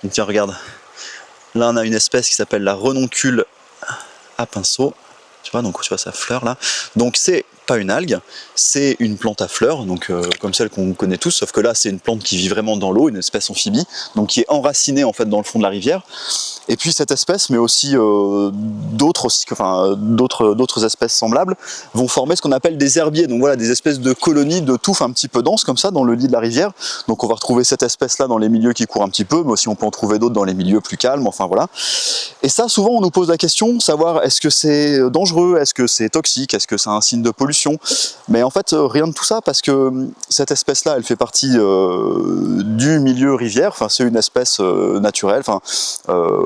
Donc tiens, regarde, là on a une espèce qui s'appelle la renoncule à pinceau. Tu vois, donc tu vois sa fleur là. Donc c'est pas une algue, c'est une plante à fleurs, donc comme celle qu'on connaît tous, sauf que là c'est une plante qui vit vraiment dans l'eau, une espèce amphibie, donc qui est enracinée en fait dans le fond de la rivière. Et puis cette espèce, mais aussi d'autres espèces semblables, vont former ce qu'on appelle des herbiers. Donc voilà, des espèces de colonies de touffes un petit peu denses comme ça dans le lit de la rivière. Donc on va retrouver cette espèce-là dans les milieux qui courent un petit peu, mais aussi on peut en trouver d'autres dans les milieux plus calmes. Enfin voilà. Et ça, souvent, on nous pose la question, savoir est-ce que c'est dangereux, est-ce que c'est toxique, est-ce que c'est un signe de pollution. Mais en fait, rien de tout ça, parce que cette espèce-là, elle fait partie du milieu rivière. Enfin, c'est une espèce naturelle. Enfin.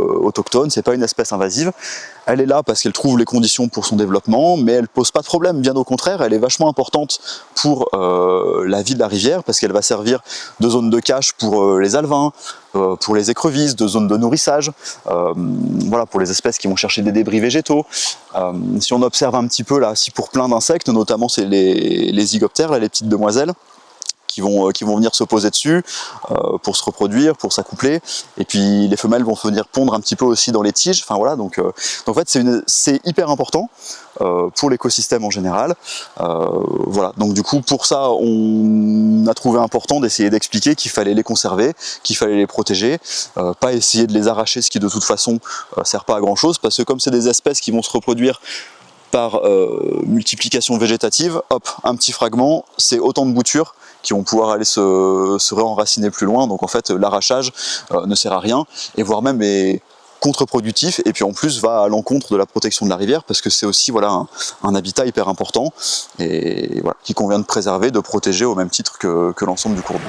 Autochtone, c'est pas une espèce invasive. Elle est là parce qu'elle trouve les conditions pour son développement, mais elle pose pas de problème, bien au contraire, elle est vachement importante pour la vie de la rivière, parce qu'elle va servir de zone de cache pour les alevins, pour les écrevisses, de zone de nourrissage, voilà, pour les espèces qui vont chercher des débris végétaux. Si on observe un petit peu là, si pour plein d'insectes, notamment c'est les zygoptères, là, les petites demoiselles, qui vont venir se poser dessus pour se reproduire, pour s'accoupler, et puis les femelles vont venir pondre un petit peu aussi dans les tiges. Enfin voilà, donc en fait c'est hyper important pour l'écosystème en général. Voilà, donc du coup pour ça on a trouvé important d'essayer d'expliquer qu'il fallait les conserver, qu'il fallait les protéger, pas essayer de les arracher, ce qui de toute façon sert pas à grand chose, parce que comme c'est des espèces qui vont se reproduire par multiplication végétative, hop, un petit fragment, c'est autant de boutures qui vont pouvoir aller se réenraciner plus loin. Donc en fait, l'arrachage ne sert à rien, et voire même est contre-productif, et puis en plus va à l'encontre de la protection de la rivière, parce que c'est aussi voilà, un habitat hyper important, et voilà, qui convient de préserver, de protéger au même titre que l'ensemble du cours d'eau.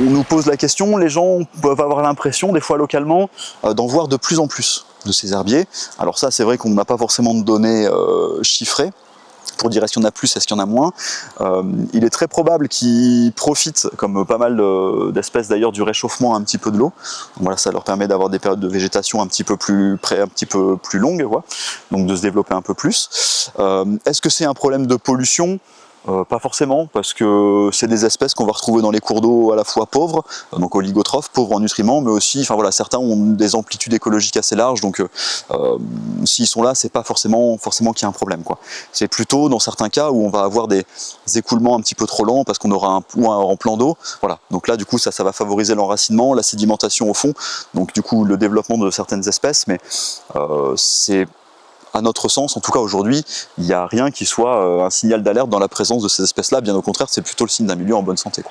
On nous pose la question, les gens peuvent avoir l'impression, des fois localement, d'en voir de plus en plus de ces herbiers. Alors ça, c'est vrai qu'on n'a pas forcément de données chiffrées pour dire est-ce qu'il y en a plus, est-ce qu'il y en a moins. Il est très probable qu'ils profitent, comme pas mal d'espèces d'ailleurs, du réchauffement un petit peu de l'eau. Voilà, ça leur permet d'avoir des périodes de végétation un petit peu plus longues, quoi. Donc de se développer un peu plus. Est-ce que c'est un problème de pollution ? Pas forcément, parce que c'est des espèces qu'on va retrouver dans les cours d'eau à la fois pauvres, donc oligotrophes, pauvres en nutriments, mais aussi, enfin voilà, certains ont des amplitudes écologiques assez larges, donc s'ils sont là, c'est pas forcément qu'il y a un problème, quoi. C'est plutôt dans certains cas où on va avoir des écoulements un petit peu trop lents parce qu'on aura un point en plan d'eau, voilà. Donc là, du coup, ça va favoriser l'enracinement, la sédimentation au fond, donc du coup le développement de certaines espèces, mais c'est à notre sens, en tout cas aujourd'hui, il n'y a rien qui soit un signal d'alerte dans la présence de ces espèces-là. Bien au contraire, c'est plutôt le signe d'un milieu en bonne santé, quoi.